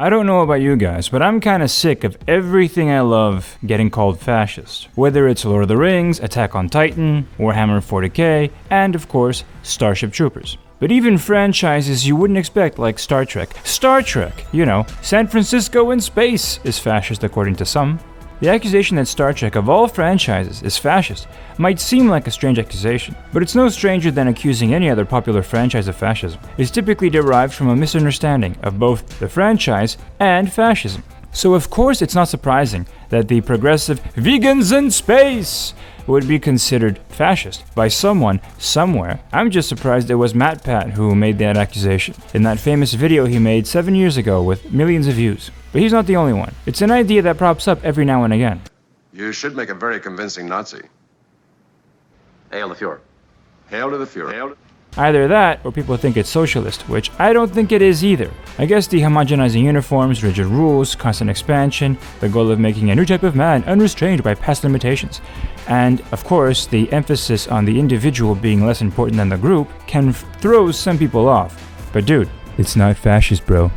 I don't know about you guys, but I'm kinda sick of everything I love getting called fascist. Whether it's Lord of the Rings, Attack on Titan, Warhammer 40k, and of course, Starship Troopers. But even franchises you wouldn't expect, like Star Trek. Star Trek! You know, San Francisco in space is fascist according to some. The accusation that Star Trek, of all franchises, is fascist might seem like a strange accusation, but it's no stranger than accusing any other popular franchise of fascism. It's typically derived from a misunderstanding of both the franchise and fascism. So of course it's not surprising that the progressive vegans in space would be considered fascist by someone, somewhere. I'm just surprised it was MatPat who made that accusation in that famous video he made 7 years ago with millions of views. But he's not the only one. It's an idea that pops up every now and again. You should make a very convincing Nazi. Hail the Fuhrer. Hail to the Fuhrer. Hail to... Either that, or people think it's socialist, which I don't think it is either. I guess the homogenizing uniforms, rigid rules, constant expansion, the goal of making a new type of man unrestrained by past limitations, and, of course, the emphasis on the individual being less important than the group can throw some people off. But dude, it's not fascist, bro.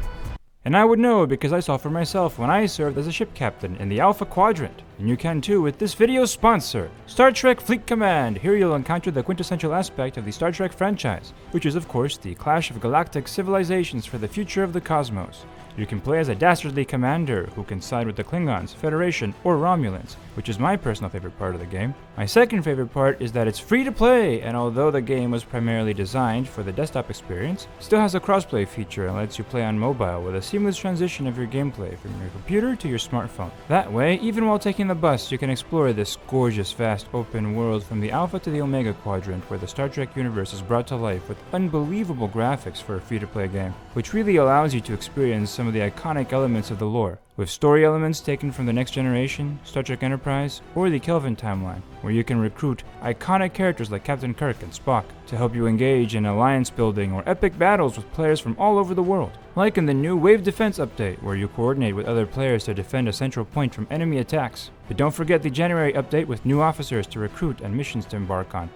And I would know because I saw for myself when I served as a ship captain in the Alpha Quadrant. And you can too with this video's sponsor, Star Trek Fleet Command. Here you'll encounter the quintessential aspect of the Star Trek franchise, which is of course the clash of galactic civilizations for the future of the cosmos. You can play as a dastardly commander who can side with the Klingons, Federation, or Romulans, which is my personal favorite part of the game. My second favorite part is that it's free to play, and although the game was primarily designed for the desktop experience, it still has a crossplay feature and lets you play on mobile with a seamless transition of your gameplay from your computer to your smartphone. That way, even while taking the bus, you can explore this gorgeous, vast, open world from the Alpha to the Omega Quadrant, where the Star Trek universe is brought to life with unbelievable graphics for a free-to-play game, which really allows you to experience some of the iconic elements of the lore, with story elements taken from the Next Generation, Star Trek Enterprise, or the Kelvin timeline, where you can recruit iconic characters like Captain Kirk and Spock to help you engage in alliance building or epic battles with players from all over the world. Like in the new Wave Defense update, where you coordinate with other players to defend a central point from enemy attacks. But don't forget the January update with new officers to recruit and missions to embark on,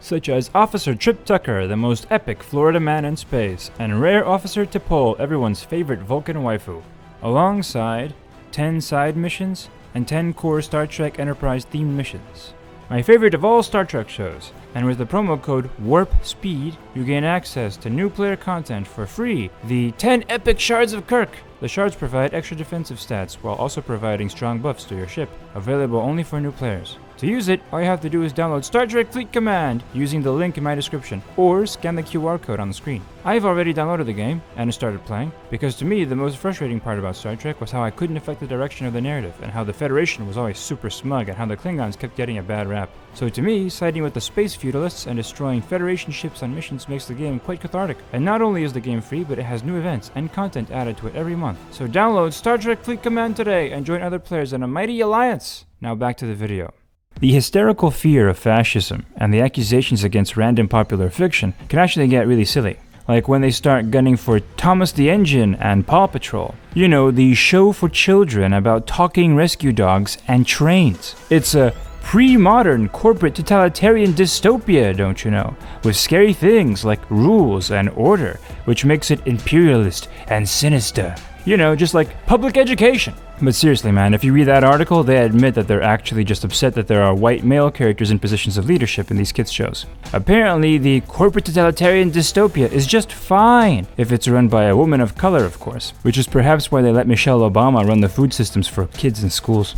such as Officer Trip Tucker, the most epic Florida man in space, and Rare Officer T'Pol, everyone's favorite Vulcan waifu, alongside 10 side missions and 10 core Star Trek Enterprise themed missions. My favorite of all Star Trek shows, and with the promo code WARPSPEED, you gain access to new player content for free, the 10 Epic Shards of Kirk. The shards provide extra defensive stats while also providing strong buffs to your ship, available only for new players. To use it, all you have to do is download Star Trek Fleet Command using the link in my description, or scan the QR code on the screen. I've already downloaded the game and started playing, because to me the most frustrating part about Star Trek was how I couldn't affect the direction of the narrative, and how the Federation was always super smug, and how the Klingons kept getting a bad rap. So to me, siding with the space feudalists and destroying Federation ships on missions makes the game quite cathartic. And not only is the game free, but it has new events and content added to it every month. So download Star Trek Fleet Command today and join other players in a mighty alliance! Now back to the video. The hysterical fear of fascism and the accusations against random popular fiction can actually get really silly. Like when they start gunning for Thomas the Engine and Paw Patrol. You know, the show for children about talking rescue dogs and trains. It's a pre-modern corporate totalitarian dystopia, don't you know, with scary things like rules and order, which makes it imperialist and sinister. You know, just like public education. But seriously, man, if you read that article, they admit that they're actually just upset that there are white male characters in positions of leadership in these kids' shows. Apparently, the corporate totalitarian dystopia is just fine if it's run by a woman of color, of course, which is perhaps why they let Michelle Obama run the food systems for kids in schools.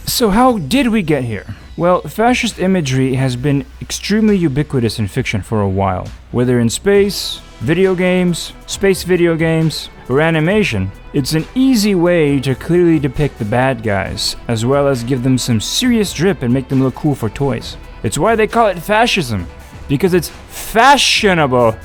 So how did we get here? Well, fascist imagery has been extremely ubiquitous in fiction for a while. Whether in space video games, or animation, it's an easy way to clearly depict the bad guys, as well as give them some serious drip and make them look cool for toys. It's why they call it fascism, because it's fashionable.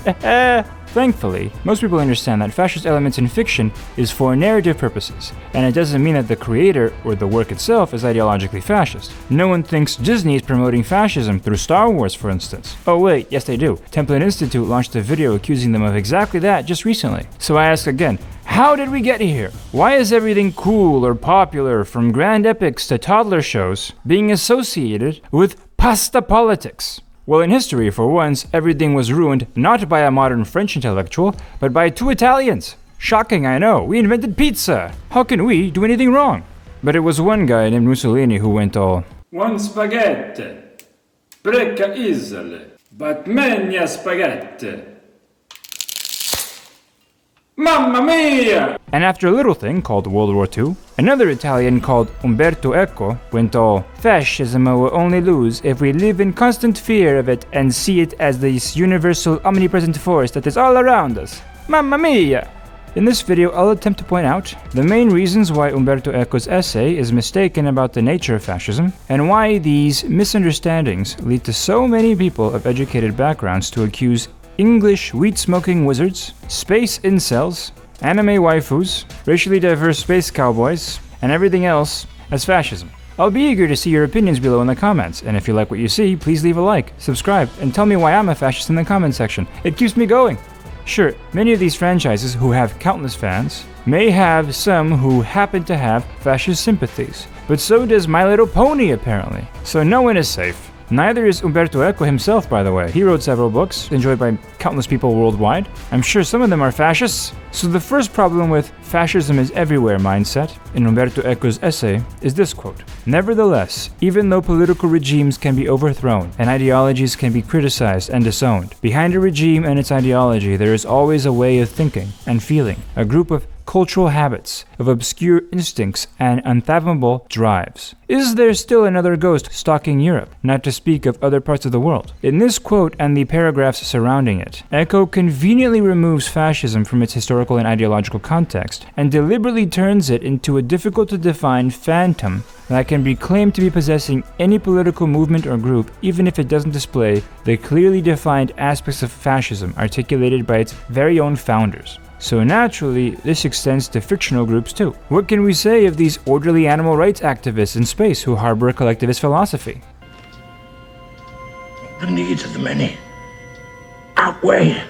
Thankfully, most people understand that fascist elements in fiction is for narrative purposes, and it doesn't mean that the creator or the work itself is ideologically fascist. No one thinks Disney is promoting fascism through Star Wars, for instance. Oh wait, yes they do. Template Institute launched a video accusing them of exactly that just recently. So I ask again, how did we get here? Why is everything cool or popular, from grand epics to toddler shows, being associated with pasta politics? Well, in history, for once, everything was ruined not by a modern French intellectual, but by 2 Italians. Shocking, I know. We invented pizza. How can we do anything wrong? But it was one guy named Mussolini who went all, "One spaghetti, break easily, but many spaghetti. Mamma mia!" And after a little thing called World War II, another Italian called Umberto Eco went all, "Fascism will only lose if we live in constant fear of it and see it as this universal omnipresent force that is all around us. Mamma mia!" In this video, I'll attempt to point out the main reasons why Umberto Eco's essay is mistaken about the nature of fascism, and why these misunderstandings lead to so many people of educated backgrounds to accuse English weed-smoking wizards, space incels, anime waifus, racially diverse space cowboys, and everything else as fascism. I'll be eager to see your opinions below in the comments, and if you like what you see, please leave a like, subscribe, and tell me why I'm a fascist in the comment section. It keeps me going. Sure, many of these franchises who have countless fans may have some who happen to have fascist sympathies, but so does My Little Pony apparently. So no one is safe. Neither is Umberto Eco himself, by the way. He wrote several books, enjoyed by countless people worldwide. I'm sure some of them are fascists. So the first problem with fascism is everywhere mindset in Umberto Eco's essay is this quote: "Nevertheless, even though political regimes can be overthrown and ideologies can be criticized and disowned, behind a regime and its ideology there is always a way of thinking and feeling, a group of cultural habits, of obscure instincts and unfathomable drives. Is there still another ghost stalking Europe, not to speak of other parts of the world?" In this quote and the paragraphs surrounding it, Eco conveniently removes fascism from its historical and ideological context and deliberately turns it into a difficult-to-define phantom that can be claimed to be possessing any political movement or group, even if it doesn't display the clearly defined aspects of fascism articulated by its very own founders. So naturally, this extends to fictional groups too. What can we say of these orderly animal rights activists in space who harbor a collectivist philosophy? The needs of the many outweigh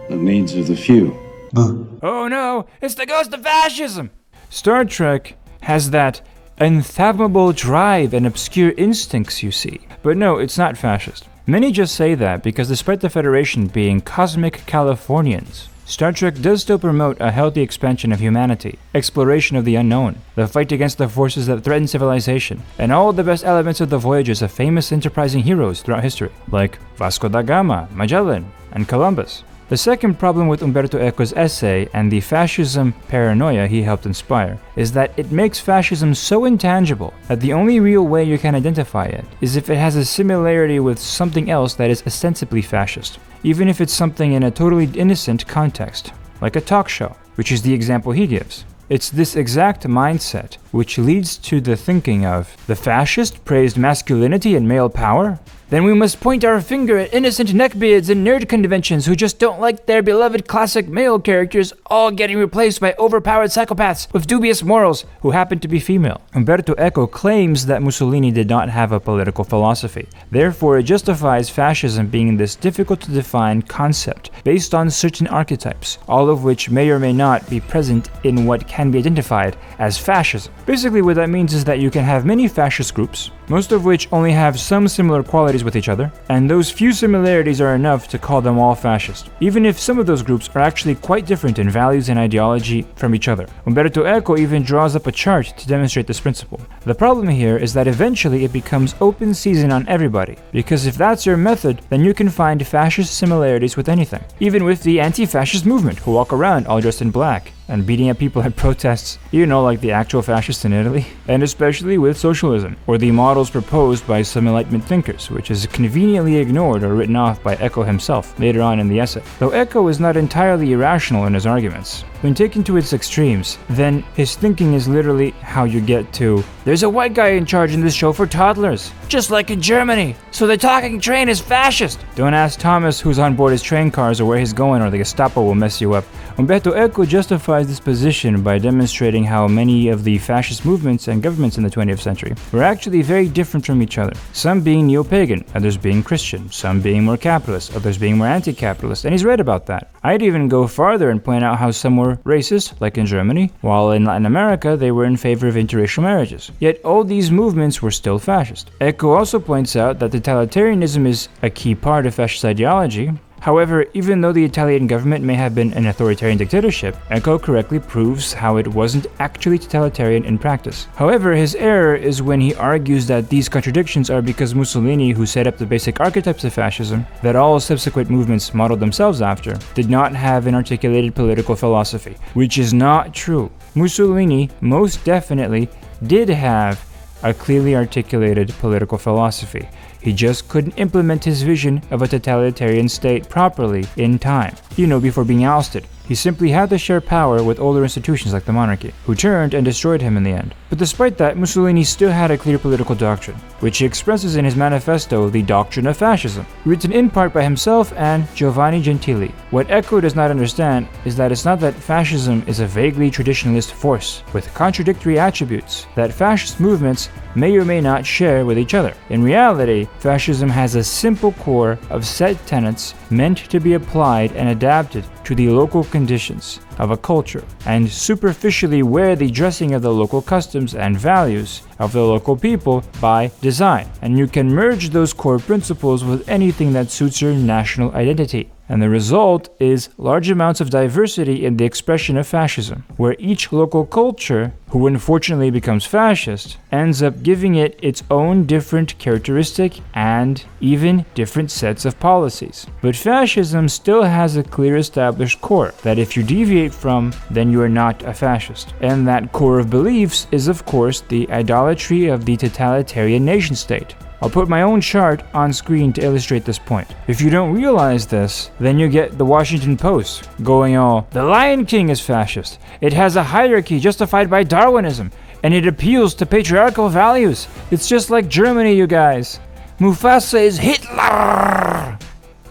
the needs of the few. Oh no, it's the ghost of fascism! Star Trek has that unfathomable drive and obscure instincts, you see. But no, it's not fascist. Many just say that because despite the Federation being cosmic Californians, Star Trek does still promote a healthy expansion of humanity, exploration of the unknown, the fight against the forces that threaten civilization, and all the best elements of the voyages of famous enterprising heroes throughout history, like Vasco da Gama, Magellan, and Columbus. The second problem with Umberto Eco's essay and the fascism paranoia he helped inspire is that it makes fascism so intangible that the only real way you can identify it is if it has a similarity with something else that is ostensibly fascist, even if it's something in a totally innocent context, like a talk show, which is the example he gives. It's this exact mindset which leads to the thinking of, the fascist praised masculinity and male power? Then we must point our finger at innocent neckbeards and nerd conventions who just don't like their beloved classic male characters all getting replaced by overpowered psychopaths with dubious morals who happen to be female. Umberto Eco claims that Mussolini did not have a political philosophy. Therefore, it justifies fascism being this difficult-to-define concept based on certain archetypes, all of which may or may not be present in what can be identified as fascism. Basically, what that means is that you can have many fascist groups, most of which only have some similar qualities with each other, and those few similarities are enough to call them all fascist, even if some of those groups are actually quite different in values and ideology from each other. Umberto Eco even draws up a chart to demonstrate this principle. The problem here is that eventually it becomes open season on everybody, because if that's your method, then you can find fascist similarities with anything, even with the anti-fascist movement, who walk around all dressed in black and beating up people at protests, you know, like the actual fascists in Italy, and especially with socialism, or the models proposed by some Enlightenment thinkers, which is conveniently ignored or written off by Eco himself later on in the essay. Though Eco is not entirely irrational in his arguments, when taken to its extremes, then his thinking is literally how you get to, there's a white guy in charge in this show for toddlers, just like in Germany, so the talking train is fascist. Don't ask Thomas who's on board his train cars or where he's going, or the Gestapo will mess you up. Umberto Eco justifies this position by demonstrating how many of the fascist movements and governments in the 20th century were actually very different from each other, some being neo-pagan, others being Christian, some being more capitalist, others being more anti-capitalist, and he's right about that. I'd even go farther and point out how some were more racist, like in Germany, while in Latin America they were in favor of interracial marriages. Yet all these movements were still fascist. Eco also points out that totalitarianism is a key part of fascist ideology. However, even though the Italian government may have been an authoritarian dictatorship, Eco correctly proves how it wasn't actually totalitarian in practice. However, his error is when he argues that these contradictions are because Mussolini, who set up the basic archetypes of fascism that all subsequent movements modeled themselves after, did not have an articulated political philosophy, which is not true. Mussolini most definitely did have a clearly articulated political philosophy. He just couldn't implement his vision of a totalitarian state properly in time, before being ousted. He simply had to share power with older institutions like the monarchy, who turned and destroyed him in the end. But despite that, Mussolini still had a clear political doctrine, which he expresses in his manifesto, The Doctrine of Fascism, written in part by himself and Giovanni Gentili. What Eco does not understand is that it's not that fascism is a vaguely traditionalist force with contradictory attributes that fascist movements may or may not share with each other. In reality, fascism has a simple core of set tenets meant to be applied and adapted to the local conditions of a culture, and superficially wear the dressing of the local customs and values of the local people by design. And you can merge those core principles with anything that suits your national identity. And the result is large amounts of diversity in the expression of fascism, where each local culture, who unfortunately becomes fascist, ends up giving it its own different characteristic and even different sets of policies. But fascism still has a clear established core that if you deviate from, then you are not a fascist. And that core of beliefs is, of course, the idolatry of the totalitarian nation state. I'll put my own chart on screen to illustrate this point. If you don't realize this, then you get the Washington Post going all, "The Lion King is fascist. It has a hierarchy justified by Darwinism, and it appeals to patriarchal values. It's just like Germany, you guys. Mufasa is Hitler!"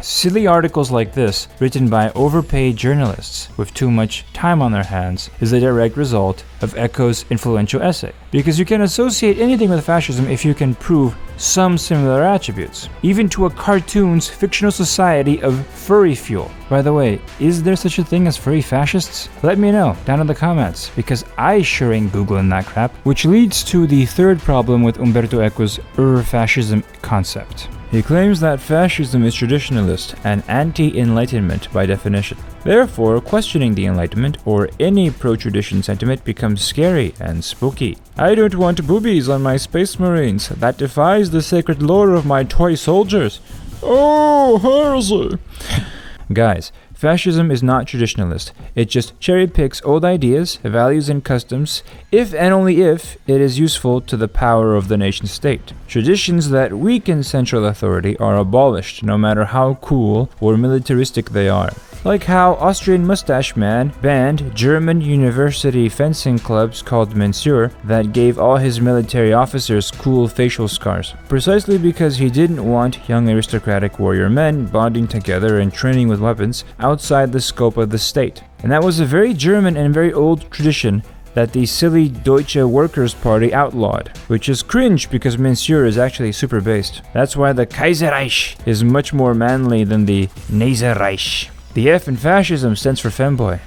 Silly articles like this, written by overpaid journalists with too much time on their hands, is a direct result of Eco's influential essay. Because you can associate anything with fascism if you can prove some similar attributes, even to a cartoon's fictional society of furry fuel. By the way, is there such a thing as furry fascists? Let me know down in the comments, because I sure ain't Googling that crap. Which leads to the third problem with Umberto Eco's fascism concept. He claims that fascism is traditionalist and anti-enlightenment by definition. Therefore, questioning the Enlightenment or any pro-tradition sentiment becomes scary and spooky. I don't want boobies on my space marines. That defies the sacred lore of my toy soldiers. Oh, heresy! Guys, fascism is not traditionalist. It just cherry-picks old ideas, values, and customs, if and only if it is useful to the power of the nation-state. Traditions that weaken central authority are abolished, no matter how cool or militaristic they are. Like how Austrian mustache man banned German university fencing clubs called Mensur that gave all his military officers cool facial scars, precisely because he didn't want young aristocratic warrior men bonding together and training with weapons outside the scope of the state. And that was a very German and very old tradition that the silly Deutsche Workers' Party outlawed, which is cringe because Mensur is actually super based. That's why the Kaiserreich is much more manly than the Nazireich. The F in fascism stands for femboy.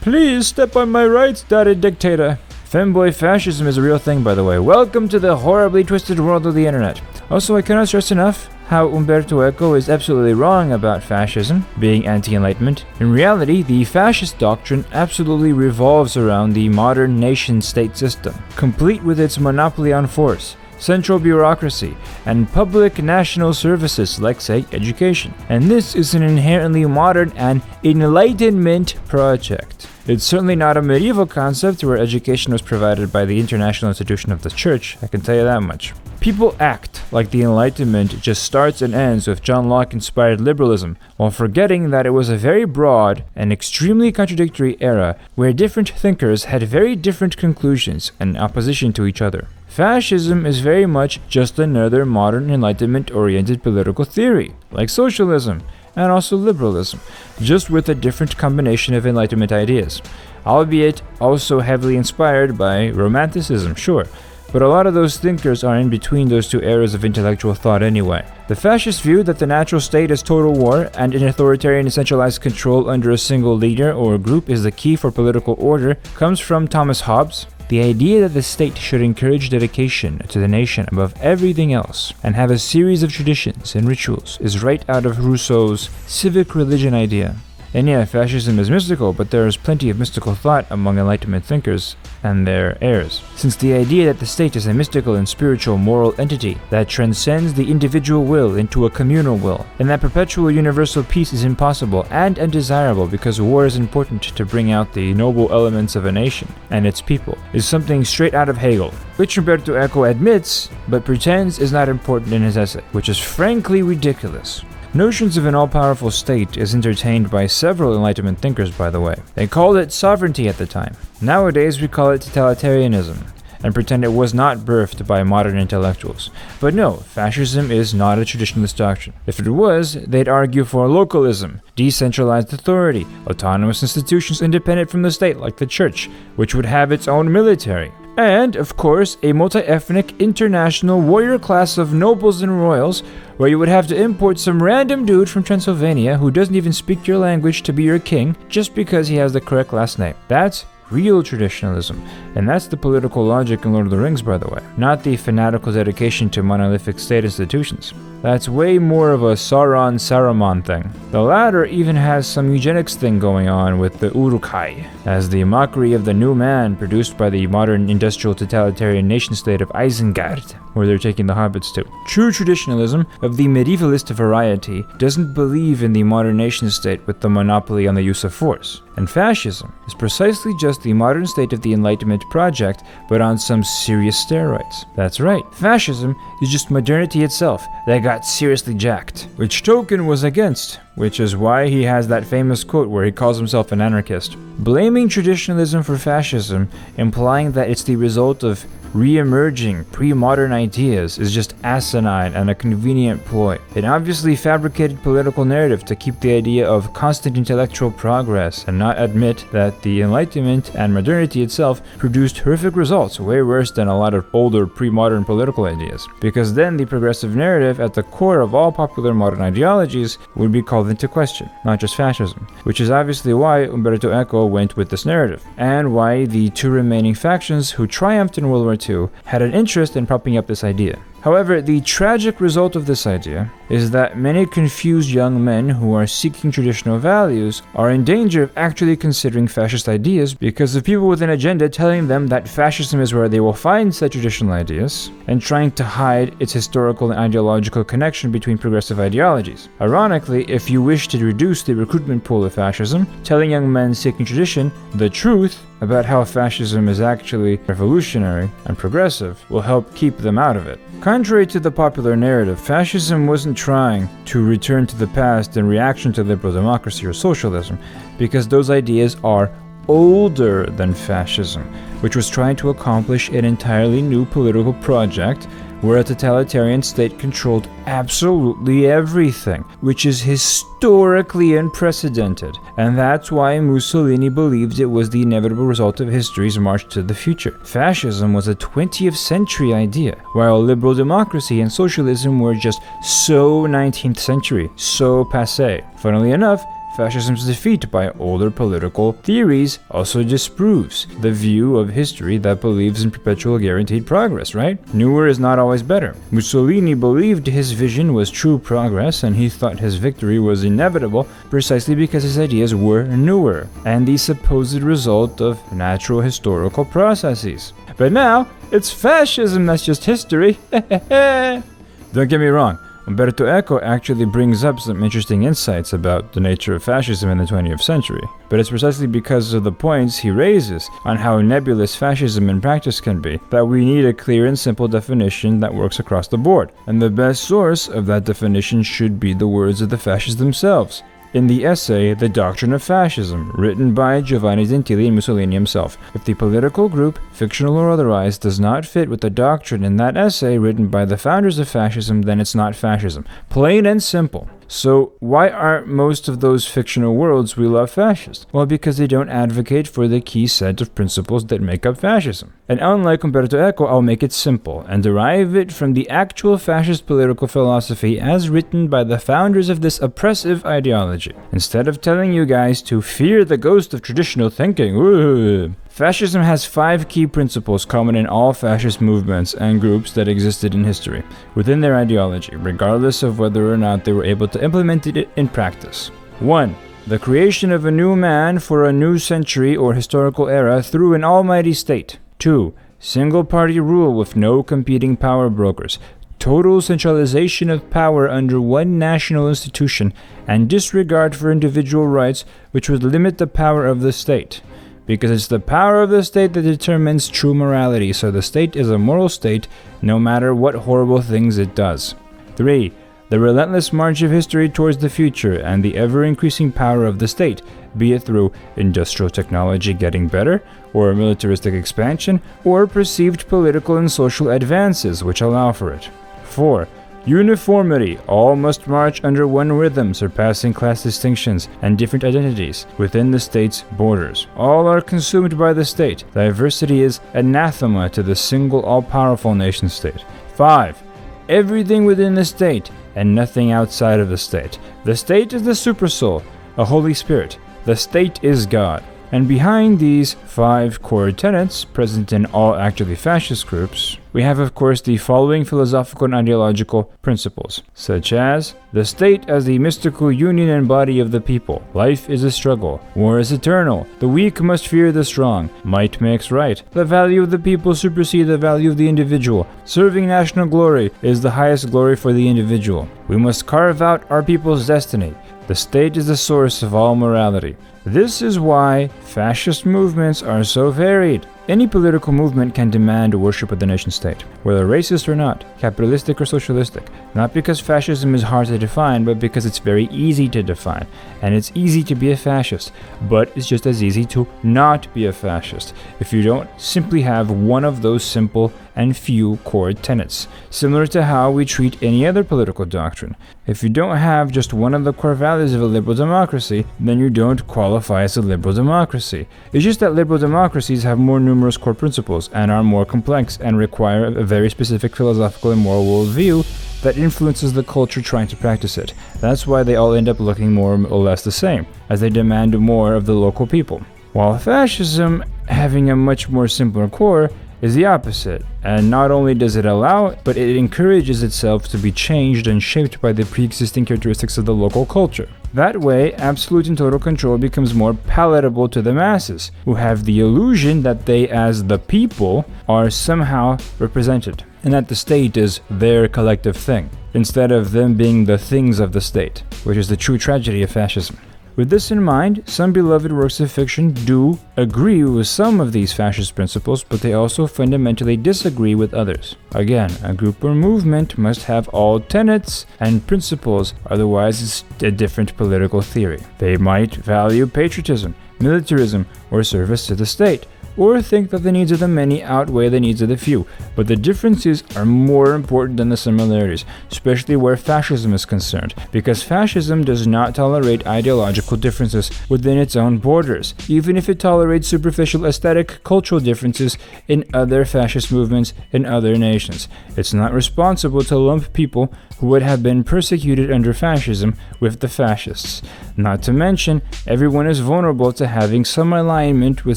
Please step on my rights, daddy dictator. Femboy fascism is a real thing, by the way. Welcome to the horribly twisted world of the internet. Also, I cannot stress enough how Umberto Eco is absolutely wrong about fascism being anti-enlightenment. In reality, the fascist doctrine absolutely revolves around the modern nation-state system, complete with its monopoly on force, central bureaucracy, and public national services like, say, education. And this is an inherently modern and enlightenment project. It's certainly not a medieval concept where education was provided by the international institution of the church, I can tell you that much. People act like the Enlightenment just starts and ends with John Locke-inspired liberalism, while forgetting that it was a very broad and extremely contradictory era where different thinkers had very different conclusions in opposition to each other. Fascism is very much just another modern Enlightenment-oriented political theory, like socialism and also liberalism, just with a different combination of Enlightenment ideas, albeit also heavily inspired by Romanticism, sure, but a lot of those thinkers are in between those two eras of intellectual thought anyway. The fascist view that the natural state is total war and an authoritarian and centralized control under a single leader or group is the key for political order comes from Thomas Hobbes. The idea that the state should encourage dedication to the nation above everything else and have a series of traditions and rituals is right out of Rousseau's civic religion idea. And yeah, fascism is mystical, but there is plenty of mystical thought among Enlightenment thinkers and their heirs, since the idea that the state is a mystical and spiritual moral entity that transcends the individual will into a communal will, and that perpetual universal peace is impossible and undesirable because war is important to bring out the noble elements of a nation and its people, is something straight out of Hegel, which Umberto Eco admits, but pretends is not important in his essay, which is frankly ridiculous. Notions of an all-powerful state is entertained by several Enlightenment thinkers, by the way. They called it sovereignty at the time. Nowadays we call it totalitarianism, and pretend it was not birthed by modern intellectuals. But no, fascism is not a traditionalist doctrine. If it was, they'd argue for localism, decentralized authority, autonomous institutions independent from the state like the church, which would have its own military. And, of course, a multi-ethnic international warrior class of nobles and royals, where you would have to import some random dude from Transylvania who doesn't even speak your language to be your king just because he has the correct last name. That's real traditionalism, and that's the political logic in Lord of the Rings, by the way, not the fanatical dedication to monolithic state institutions. That's way more of a Saruman thing. The latter even has some eugenics thing going on with the Uruk-hai, as the mockery of the new man produced by the modern industrial totalitarian nation-state of Isengard, where they're taking the hobbits to. True traditionalism of the medievalist variety doesn't believe in the modern nation-state with the monopoly on the use of force. And fascism is precisely just the modern state of the Enlightenment project, but on some serious steroids. That's right, fascism is just modernity itself that got seriously jacked, which Tolkien was against, which is why he has that famous quote where he calls himself an anarchist. Blaming traditionalism for fascism, implying that it's the result of re-emerging pre-modern ideas, is just asinine and a convenient ploy. An obviously fabricated political narrative to keep the idea of constant intellectual progress and not admit that the Enlightenment and modernity itself produced horrific results way worse than a lot of older pre-modern political ideas. Because then the progressive narrative at the core of all popular modern ideologies would be called into question, not just fascism. Which is obviously why Umberto Eco went with this narrative, and why the two remaining factions who triumphed in World War II had an interest in propping up this idea. However, the tragic result of this idea is that many confused young men who are seeking traditional values are in danger of actually considering fascist ideas because of people with an agenda telling them that fascism is where they will find such traditional ideas, and trying to hide its historical and ideological connection between progressive ideologies. Ironically, if you wish to reduce the recruitment pool of fascism, telling young men seeking tradition the truth about how fascism is actually revolutionary and progressive will help keep them out of it. Contrary to the popular narrative, fascism wasn't trying to return to the past in reaction to liberal democracy or socialism, because those ideas are older than fascism, which was trying to accomplish an entirely new political project where a totalitarian state controlled absolutely everything, which is historically unprecedented, and that's why Mussolini believed it was the inevitable result of history's march to the future. Fascism was a 20th century idea, while liberal democracy and socialism were just so 19th century, so passé. Funnily enough, fascism's defeat by older political theories also disproves the view of history that believes in perpetual guaranteed progress, right? Newer is not always better. Mussolini believed his vision was true progress, and he thought his victory was inevitable precisely because his ideas were newer and the supposed result of natural historical processes. But now, it's fascism that's just history. Don't get me wrong. Umberto Eco actually brings up some interesting insights about the nature of fascism in the 20th century, but it's precisely because of the points he raises on how nebulous fascism in practice can be that we need a clear and simple definition that works across the board. And the best source of that definition should be the words of the fascists themselves, in the essay The Doctrine of Fascism, written by Giovanni Gentili and Mussolini himself. If the political group, fictional or otherwise, does not fit with the doctrine in that essay written by the founders of fascism, then it's not fascism. Plain and simple. So why aren't most of those fictional worlds we love fascist? Well, because they don't advocate for the key set of principles that make up fascism. And unlike Umberto Eco, I'll make it simple and derive it from the actual fascist political philosophy as written by the founders of this oppressive ideology. Instead of telling you guys to fear the ghost of traditional thinking, fascism has 5 key principles common in all fascist movements and groups that existed in history, within their ideology, regardless of whether or not they were able to implement it in practice. 1. The creation of a new man for a new century or historical era through an almighty state. 2. Single-party rule with no competing power brokers. Total centralization of power under one national institution and disregard for individual rights, which would limit the power of the state. Because it's the power of the state that determines true morality, so the state is a moral state no matter what horrible things it does. 3. The relentless march of history towards the future and the ever-increasing power of the state, be it through industrial technology getting better, or militaristic expansion, or perceived political and social advances which allow for it. 4. Uniformity. All must march under one rhythm, surpassing class distinctions and different identities within the state's borders. All are consumed by the state. Diversity is anathema to the single all-powerful nation-state. 5. Everything within the state and nothing outside of the state. The state is the supersoul, a Holy Spirit. The state is God. And behind these 5 core tenets, present in all actually fascist groups, we have of course the following philosophical and ideological principles, such as the state as the mystical union and body of the people. Life is a struggle. War is eternal. The weak must fear the strong. Might makes right. The value of the people supersedes the value of the individual. Serving national glory is the highest glory for the individual. We must carve out our people's destiny. The state is the source of all morality. This is why fascist movements are so varied. Any political movement can demand worship of the nation-state, whether racist or not, capitalistic or socialistic, not because fascism is hard to define, but because it's very easy to define. And it's easy to be a fascist, but it's just as easy to not be a fascist if you don't simply have one of those simple and few core tenets, similar to how we treat any other political doctrine. If you don't have just one of the core values of a liberal democracy, then you don't qualify as a liberal democracy. It's just that liberal democracies have more numerous core principles and are more complex and require a very specific philosophical and moral worldview that influences the culture trying to practice it. That's why they all end up looking more or less the same, as they demand more of the local people. While fascism, having a much more simpler core, is the opposite, and not only does it allow, but it encourages itself to be changed and shaped by the pre-existing characteristics of the local culture. That way, absolute and total control becomes more palatable to the masses, who have the illusion that they, as the people, are somehow represented, and that the state is their collective thing, instead of them being the things of the state, which is the true tragedy of fascism. With this in mind, some beloved works of fiction do agree with some of these fascist principles, but they also fundamentally disagree with others. Again, a group or movement must have all tenets and principles, otherwise it's a different political theory. They might value patriotism, militarism, or service to the state, or think that the needs of the many outweigh the needs of the few, but the differences are more important than the similarities, especially where fascism is concerned, because fascism does not tolerate ideological differences within its own borders, even if it tolerates superficial aesthetic cultural differences in other fascist movements in other nations. It's not responsible to lump people who would have been persecuted under fascism with the fascists. Not to mention, everyone is vulnerable to having some alignment with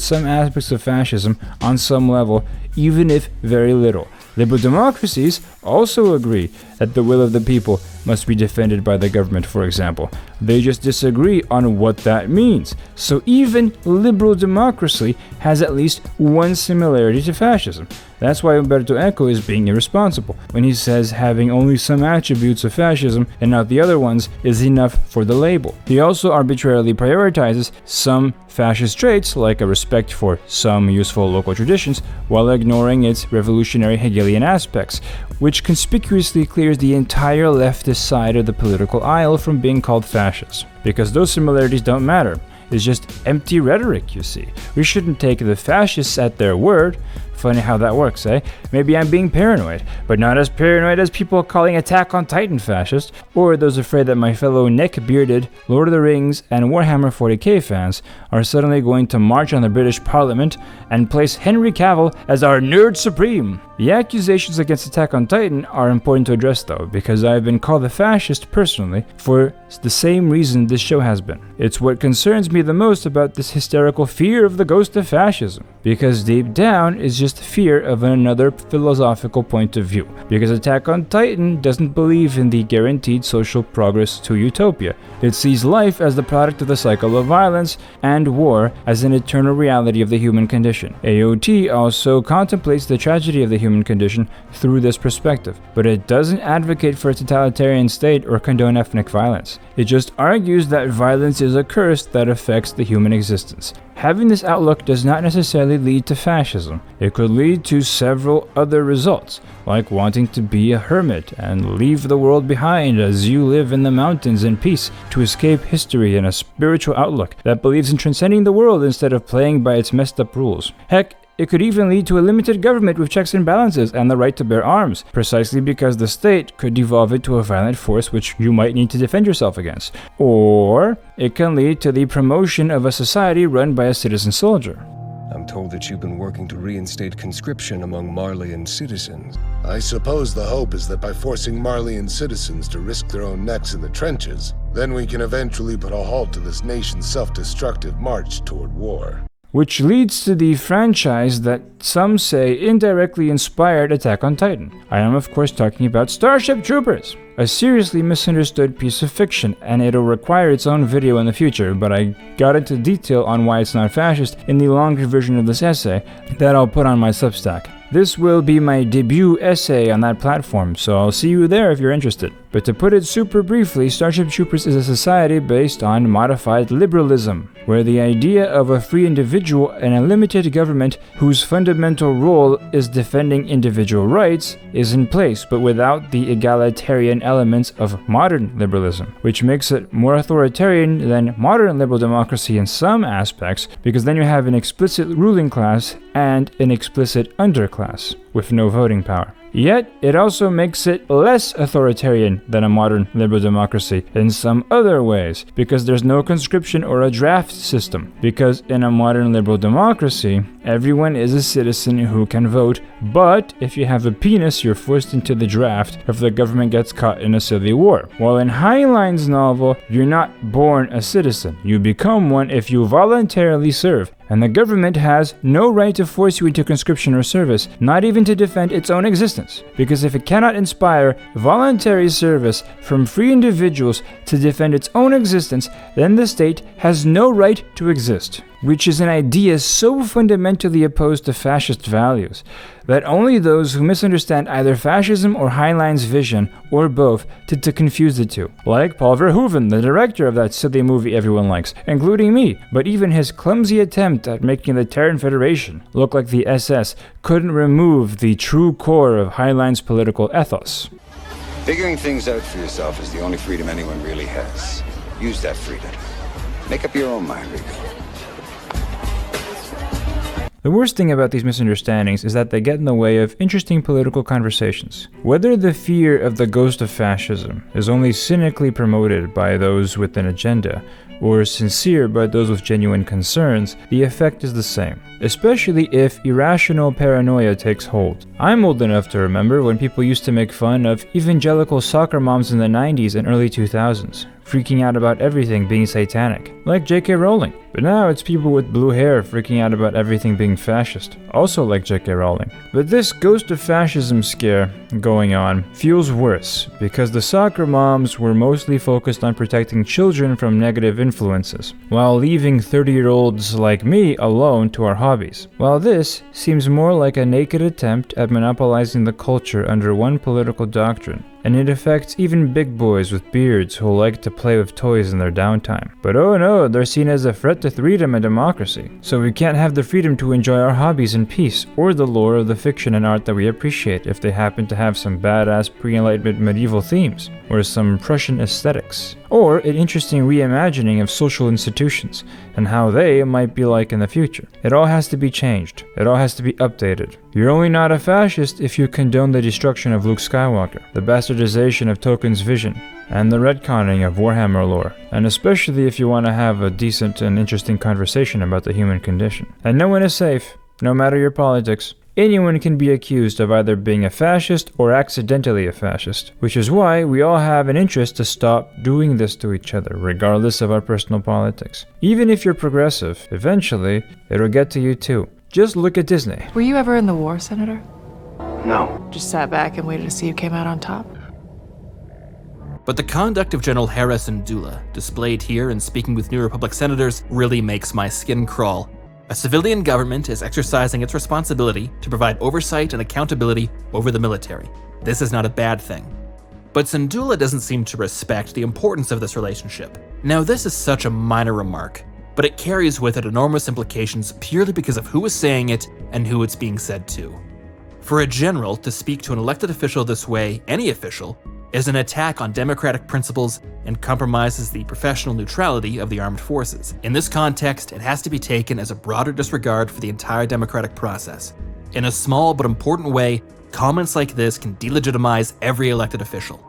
some aspects of fascism on some level, even if very little. Liberal democracies also agree that the will of the people must be defended by the government, for example. They just disagree on what that means. So even liberal democracy has at least one similarity to fascism. That's why Umberto Eco is being irresponsible when he says having only some attributes of fascism and not the other ones is enough for the label. He also arbitrarily prioritizes some fascist traits, like a respect for some useful local traditions, while ignoring its revolutionary Hegelian aspects, which conspicuously clears the entire leftist side of the political aisle from being called fascist. Because those similarities don't matter. It's just empty rhetoric, you see. We shouldn't take the fascists at their word. Funny how that works, eh? Maybe I'm being paranoid, but not as paranoid as people calling Attack on Titan fascist, or those afraid that my fellow neck-bearded Lord of the Rings and Warhammer 40k fans are suddenly going to march on the British Parliament and place Henry Cavill as our nerd supreme. The accusations against Attack on Titan are important to address though, because I've been called a fascist personally for the same reason this show has been. It's what concerns me the most about this hysterical fear of the ghost of fascism, because deep down is just fear of another philosophical point of view, because Attack on Titan doesn't believe in the guaranteed social progress to utopia. It sees life as the product of the cycle of violence and war as an eternal reality of the human condition. AOT also contemplates the tragedy of the human condition through this perspective, but it doesn't advocate for a totalitarian state or condone ethnic violence. It just argues that violence is a curse that affects the human existence. Having this outlook does not necessarily lead to fascism. It could lead to several other results, like wanting to be a hermit and leave the world behind as you live in the mountains in peace to escape history and a spiritual outlook that believes in transcending the world instead of playing by its messed up rules. Heck, it could even lead to a limited government with checks and balances and the right to bear arms, precisely because the state could devolve it to a violent force which you might need to defend yourself against. Or it can lead to the promotion of a society run by a citizen soldier. I'm told that you've been working to reinstate conscription among Marleyan citizens. I suppose the hope is that by forcing Marleyan citizens to risk their own necks in the trenches, then we can eventually put a halt to this nation's self-destructive march toward war. Which leads to the franchise that some say indirectly inspired Attack on Titan. I am of course talking about Starship Troopers, a seriously misunderstood piece of fiction, and it'll require its own video in the future, but I got into detail on why it's not fascist in the longer version of this essay that I'll put on my Substack. This will be my debut essay on that platform, so I'll see you there if you're interested. But to put it super briefly, Starship Troopers is a society based on modified liberalism, where the idea of a free individual and a limited government whose fundamental role is defending individual rights is in place, but without the egalitarian elements of modern liberalism, which makes it more authoritarian than modern liberal democracy in some aspects, because then you have an explicit ruling class and an explicit underclass with no voting power. Yet, it also makes it less authoritarian than a modern liberal democracy in some other ways, because there's no conscription or a draft system. Because in a modern liberal democracy, everyone is a citizen who can vote, but if you have a penis, you're forced into the draft if the government gets caught in a civil war. While in Heinlein's novel, you're not born a citizen. You become one if you voluntarily serve, and the government has no right to force you into conscription or service, not even to defend its own existence. Because if it cannot inspire voluntary service from free individuals to defend its own existence, then the state has no right to exist. Which is an idea so fundamentally opposed to fascist values that only those who misunderstand either fascism or Heinlein's vision, or both, tend to confuse the two. Like Paul Verhoeven, the director of that silly movie everyone likes, including me, but even his clumsy attempt at making the Terran Federation look like the SS couldn't remove the true core of Heinlein's political ethos. Figuring things out for yourself is the only freedom anyone really has. Use that freedom. Make up your own mind, Rico. The worst thing about these misunderstandings is that they get in the way of interesting political conversations. Whether the fear of the ghost of fascism is only cynically promoted by those with an agenda, or sincere by those with genuine concerns, the effect is the same, especially if irrational paranoia takes hold. I'm old enough to remember when people used to make fun of evangelical soccer moms in the 90s and early 2000s, freaking out about everything being satanic, like J.K. Rowling. But now it's people with blue hair freaking out about everything being fascist, also like J.K. Rowling. But this ghost of fascism scare going on feels worse, because the soccer moms were mostly focused on protecting children from negative influences, while leaving 30-year-olds like me alone to our hobbies. While this seems more like a naked attempt at monopolizing the culture under one political doctrine, and it affects even big boys with beards who like to play with toys in their downtime. But oh no, they're seen as a threat to freedom and democracy. So we can't have the freedom to enjoy our hobbies in peace, or the lore of the fiction and art that we appreciate if they happen to have some badass pre-Enlightenment medieval themes, or some Prussian aesthetics, or an interesting reimagining of social institutions, and how they might be like in the future. It all has to be changed. It all has to be updated. You're only not a fascist if you condone the destruction of Luke Skywalker, the bastardization of Tolkien's vision, and the retconning of Warhammer lore, and especially if you want to have a decent and interesting conversation about the human condition. And no one is safe, no matter your politics. Anyone can be accused of either being a fascist or accidentally a fascist, which is why we all have an interest to stop doing this to each other, regardless of our personal politics. Even if you're progressive, eventually, it'll get to you too. Just look at Disney. Were you ever in the war, Senator? No. Just sat back and waited to see who came out on top? But the conduct of General Hera Syndulla, displayed here in speaking with New Republic senators, really makes my skin crawl. A civilian government is exercising its responsibility to provide oversight and accountability over the military. This is not a bad thing. But Syndulla doesn't seem to respect the importance of this relationship. Now, this is such a minor remark, but it carries with it enormous implications purely because of who is saying it and who it's being said to. For a general to speak to an elected official this way, any official, is an attack on democratic principles and compromises the professional neutrality of the armed forces. In this context, it has to be taken as a broader disregard for the entire democratic process. In a small but important way, comments like this can delegitimize every elected official.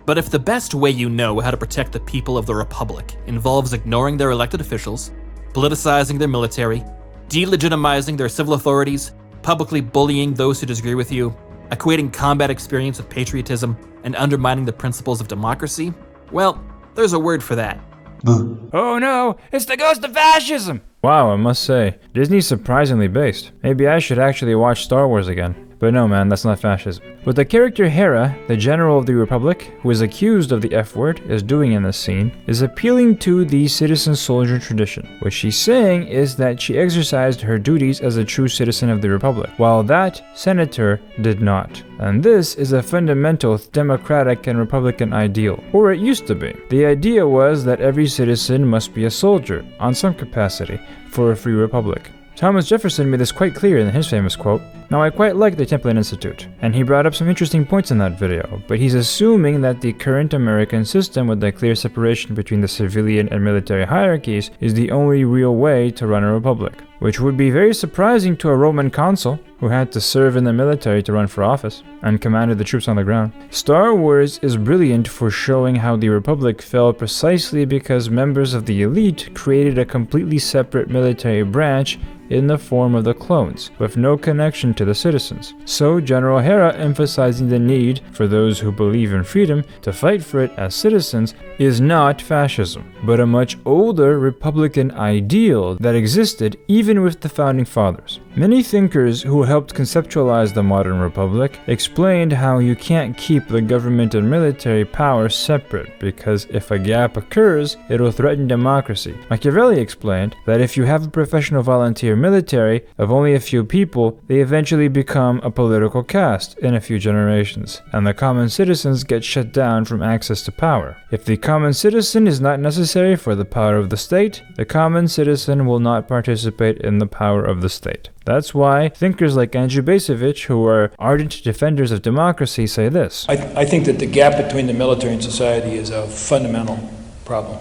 But if the best way you know how to protect the people of the Republic involves ignoring their elected officials, politicizing their military, delegitimizing their civil authorities, publicly bullying those who disagree with you, equating combat experience with patriotism, and undermining the principles of democracy, well, there's a word for that. Oh no, it's the ghost of fascism! Wow, I must say, Disney's surprisingly based. Maybe I should actually watch Star Wars again. But no man, that's not fascism. What the character Hera, the General of the Republic, who is accused of the F-word, is doing in this scene, is appealing to the citizen soldier tradition. What she's saying is that she exercised her duties as a true citizen of the Republic, while that senator did not. And this is a fundamental democratic and Republican ideal, or it used to be. The idea was that every citizen must be a soldier, on some capacity, for a free republic. Thomas Jefferson made this quite clear in his famous quote. Now, I quite like the Templin Institute, and he brought up some interesting points in that video, but he's assuming that the current American system with a clear separation between the civilian and military hierarchies is the only real way to run a republic, which would be very surprising to a Roman consul who had to serve in the military to run for office and commanded the troops on the ground. Star Wars is brilliant for showing how the Republic fell precisely because members of the elite created a completely separate military branch in the form of the clones, with no connection to the citizens. So General Hera, emphasizing the need for those who believe in freedom to fight for it as citizens, is not fascism, but a much older Republican ideal that existed even with the Founding Fathers. Many thinkers who helped conceptualize the modern republic explained how you can't keep the government and military power separate because if a gap occurs, it'll threaten democracy. Machiavelli explained that if you have a professional volunteer military of only a few people, they eventually become a political caste in a few generations, and the common citizens get shut down from access to power. If the common citizen is not necessary for the power of the state, the common citizen will not participate in the power of the state. That's why thinkers like Andrew Bacevich, who are ardent defenders of democracy, say this. I think that the gap between the military and society is a fundamental problem,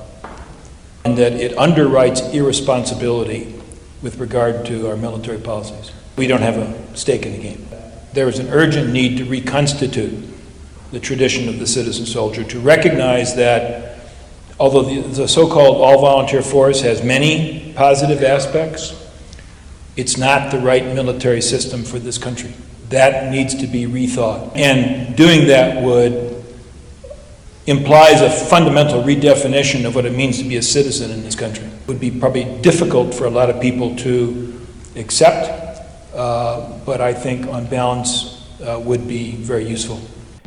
and that it underwrites irresponsibility with regard to our military policies. We don't have a stake in the game. There is an urgent need to reconstitute the tradition of the citizen soldier, to recognize that although the so-called all-volunteer force has many positive aspects, it's not the right military system for this country. That needs to be rethought. And doing that implies a fundamental redefinition of what it means to be a citizen in this country. It would be probably difficult for a lot of people to accept, but I think on balance would be very useful.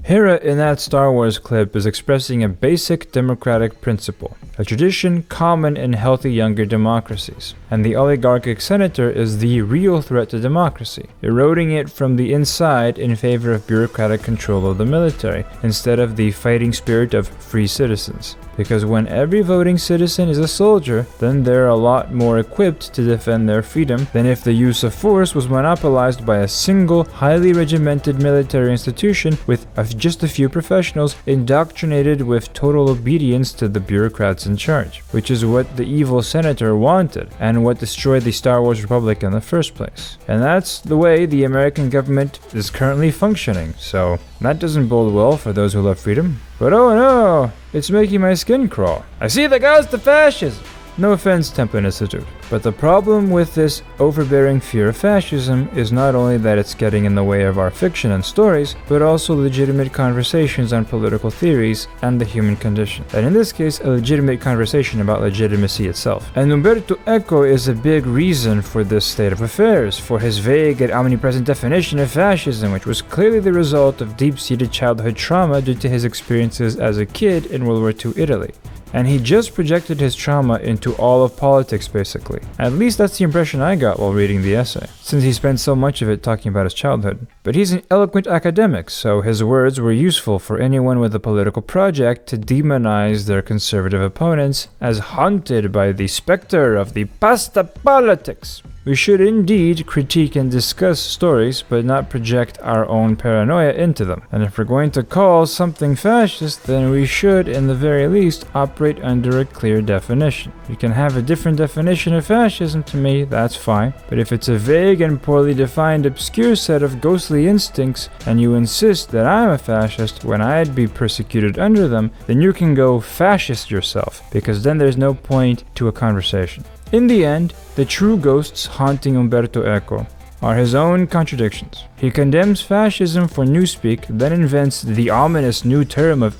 Hera in that Star Wars clip is expressing a basic democratic principle, a tradition common in healthy younger democracies, and the oligarchic senator is the real threat to democracy, eroding it from the inside in favor of bureaucratic control of the military, instead of the fighting spirit of free citizens. Because when every voting citizen is a soldier, then they're a lot more equipped to defend their freedom than if the use of force was monopolized by a single, highly regimented military institution with just a few professionals indoctrinated with total obedience to the bureaucrats in charge, which is what the evil senator wanted and what destroyed the Star Wars Republic in the first place. And that's the way the American government is currently functioning, so that doesn't bode well for those who love freedom. But oh no, it's making my skin crawl. I see the ghost of fascism! No offense, Templin Institute, but the problem with this overbearing fear of fascism is not only that it's getting in the way of our fiction and stories, but also legitimate conversations on political theories and the human condition. And in this case, a legitimate conversation about legitimacy itself. And Umberto Eco is a big reason for this state of affairs, for his vague and omnipresent definition of fascism, which was clearly the result of deep-seated childhood trauma due to his experiences as a kid in World War II Italy. And he just projected his trauma into all of politics, basically. At least that's the impression I got while reading the essay, since he spent so much of it talking about his childhood. But he's an eloquent academic, so his words were useful for anyone with a political project to demonize their conservative opponents as haunted by the specter of the pasta politics. We should indeed critique and discuss stories, but not project our own paranoia into them. And if we're going to call something fascist, then we should, in the very least, operate under a clear definition. You can have a different definition of fascism to me, that's fine. But if it's a vague and poorly defined obscure set of ghostly instincts, and you insist that I'm a fascist when I'd be persecuted under them, then you can go fascist yourself, because then there's no point to a conversation. In the end, the true ghosts haunting Umberto Eco are his own contradictions. He condemns fascism for newspeak, then invents the ominous new term of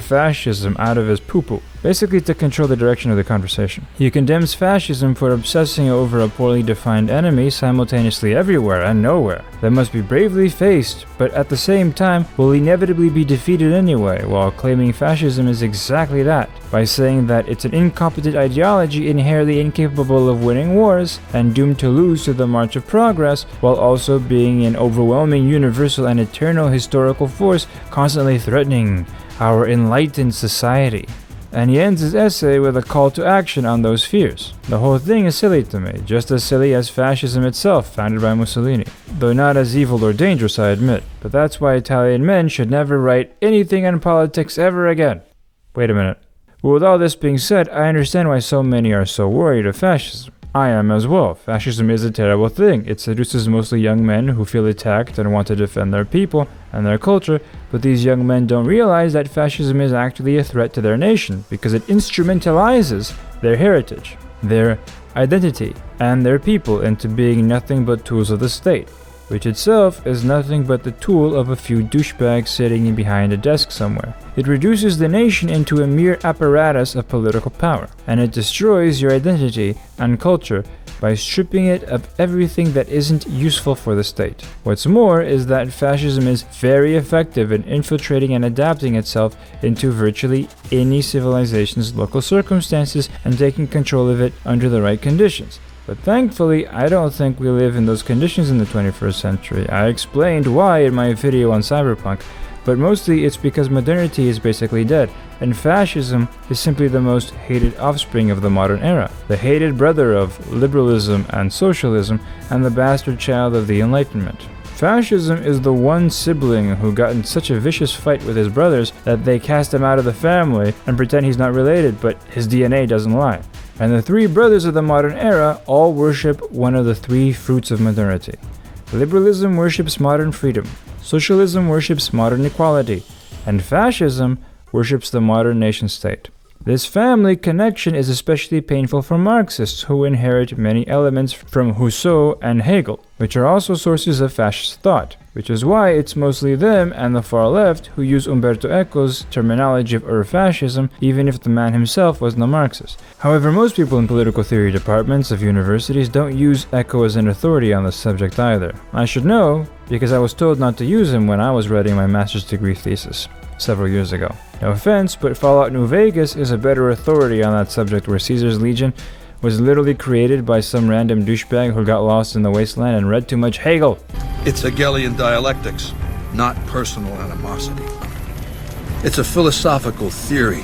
fascism out of his poo-poo, basically to control the direction of the conversation. He condemns fascism for obsessing over a poorly defined enemy simultaneously everywhere and nowhere that must be bravely faced, but at the same time will inevitably be defeated anyway, while claiming fascism is exactly that, by saying that it's an incompetent ideology inherently incapable of winning wars and doomed to lose to the march of progress, while also being an overwhelming universal and eternal historical force constantly threatening our enlightened society. And he ends his essay with a call to action on those fears. The whole thing is silly to me, just as silly as fascism itself, founded by Mussolini. Though not as evil or dangerous, I admit. But that's why Italian men should never write anything on politics ever again. Wait a minute. But with all this being said, I understand why so many are so worried of fascism. I am as well. Fascism is a terrible thing. It seduces mostly young men who feel attacked and want to defend their people and their culture, but these young men don't realize that fascism is actually a threat to their nation because it instrumentalizes their heritage, their identity, and their people into being nothing but tools of the state, which itself is nothing but the tool of a few douchebags sitting behind a desk somewhere. It reduces the nation into a mere apparatus of political power, and it destroys your identity and culture by stripping it of everything that isn't useful for the state. What's more is that fascism is very effective in infiltrating and adapting itself into virtually any civilization's local circumstances and taking control of it under the right conditions. But thankfully, I don't think we live in those conditions in the 21st century. I explained why in my video on cyberpunk, but mostly it's because modernity is basically dead, and fascism is simply the most hated offspring of the modern era, the hated brother of liberalism and socialism, and the bastard child of the Enlightenment. Fascism is the one sibling who got in such a vicious fight with his brothers that they cast him out of the family and pretend he's not related, but his DNA doesn't lie. And the three brothers of the modern era all worship one of the three fruits of modernity. Liberalism worships modern freedom, socialism worships modern equality, and fascism worships the modern nation-state. This family connection is especially painful for Marxists who inherit many elements from Rousseau and Hegel, which are also sources of fascist thought. which is why it's mostly them and the far left who use Umberto Eco's terminology of Eurofascism, even if the man himself wasn't a Marxist. However, most people in political theory departments of universities don't use Eco as an authority on the subject either. I should know, because I was told not to use him when I was writing my master's degree thesis several years ago. No offense, but Fallout New Vegas is a better authority on that subject, where Caesar's Legion was literally created by some random douchebag who got lost in the wasteland and read too much Hegel. It's Hegelian dialectics, not personal animosity. It's a philosophical theory,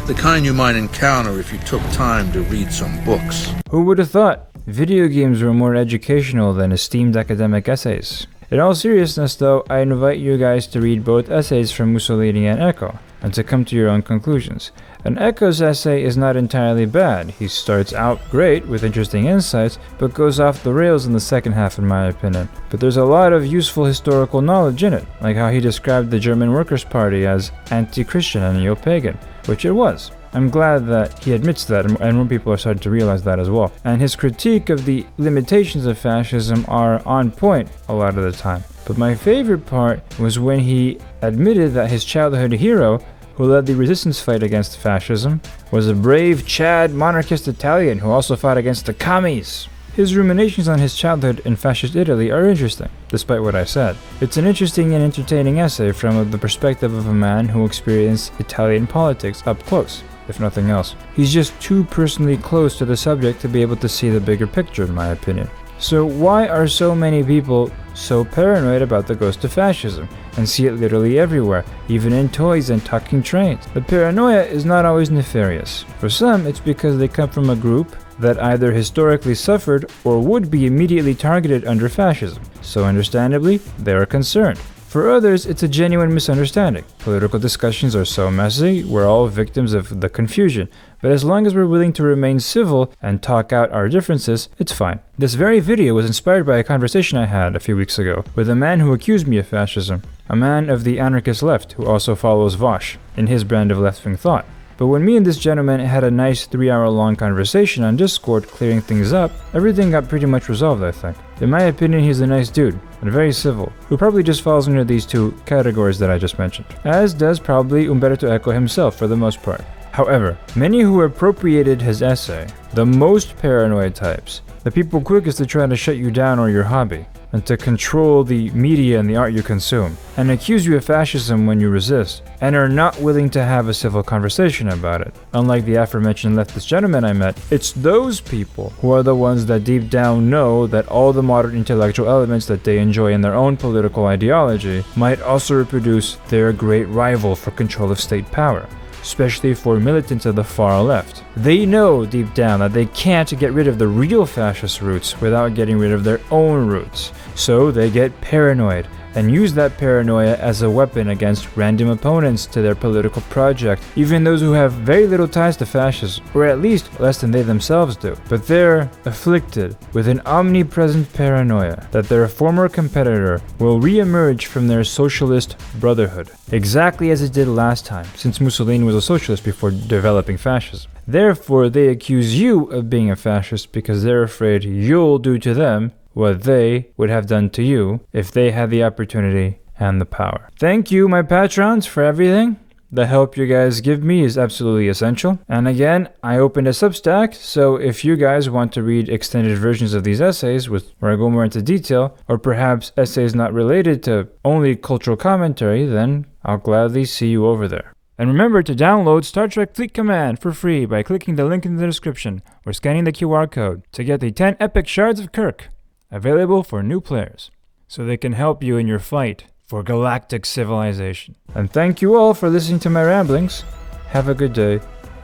the kind you might encounter if you took time to read some books. Who would have thought video games were more educational than esteemed academic essays? In all seriousness though, I invite you guys to read both essays from Mussolini and Eco, and to come to your own conclusions. And Eco's essay is not entirely bad. He starts out great with interesting insights, but goes off the rails in the second half in my opinion. But there's a lot of useful historical knowledge in it, like how he described the German Workers' Party as anti-Christian and neo-pagan, which it was. I'm glad that he admits that, and more people are starting to realize that as well. And his critique of the limitations of fascism are on point a lot of the time. But my favorite part was when he admitted that his childhood hero, who led the resistance fight against fascism, was a brave Chad monarchist Italian who also fought against the commies. His ruminations on his childhood in fascist Italy are interesting, despite what I said. It's an interesting and entertaining essay from the perspective of a man who experienced Italian politics up close, if nothing else. He's just too personally close to the subject to be able to see the bigger picture, in my opinion. So why are so many people so paranoid about the ghost of fascism, and see it literally everywhere, even in toys and talking trains? The paranoia is not always nefarious. For some, it's because they come from a group that either historically suffered or would be immediately targeted under fascism, so understandably, they are concerned. For others, it's a genuine misunderstanding. Political discussions are so messy, we're all victims of the confusion, but as long as we're willing to remain civil and talk out our differences, it's fine. This very video was inspired by a conversation I had a few weeks ago with a man who accused me of fascism, a man of the anarchist left who also follows Vosh in his brand of left-wing thought. But when me and this gentleman had a nice 3-hour-long conversation on Discord clearing things up, everything got pretty much resolved, I think. In my opinion, he's a nice dude, and very civil, who probably just falls into these two categories that I just mentioned, as does probably Umberto Eco himself for the most part. However, many who appropriated his essay, the most paranoid types, the people quickest to try to shut you down or your hobby, and to control the media and the art you consume, and accuse you of fascism when you resist, and are not willing to have a civil conversation about it. Unlike the aforementioned leftist gentleman I met, it's those people who are the ones that deep down know that all the modern intellectual elements that they enjoy in their own political ideology might also reproduce their great rival for control of state power, especially for militants of the far left. They know deep down that they can't get rid of the real fascist roots without getting rid of their own roots. So they get paranoid and use that paranoia as a weapon against random opponents to their political project, even those who have very little ties to fascism, or at least less than they themselves do. But they're afflicted with an omnipresent paranoia that their former competitor will re-emerge from their socialist brotherhood, exactly as it did last time, since Mussolini was a socialist before developing fascism. Therefore, they accuse you of being a fascist because they're afraid you'll do to them what they would have done to you if they had the opportunity and the power. Thank you, my patrons, for everything. The help you guys give me is absolutely essential. And again, I opened a Substack, so if you guys want to read extended versions of these essays where I go more into detail, or perhaps essays not related to only cultural commentary, then I'll gladly see you over there. And remember to download Star Trek Fleet Command for free by clicking the link in the description or scanning the QR code to get the 10 epic shards of Kirk, available for new players, so they can help you in your fight for galactic civilization. And thank you all for listening to my ramblings. Have a good day,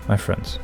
my friends.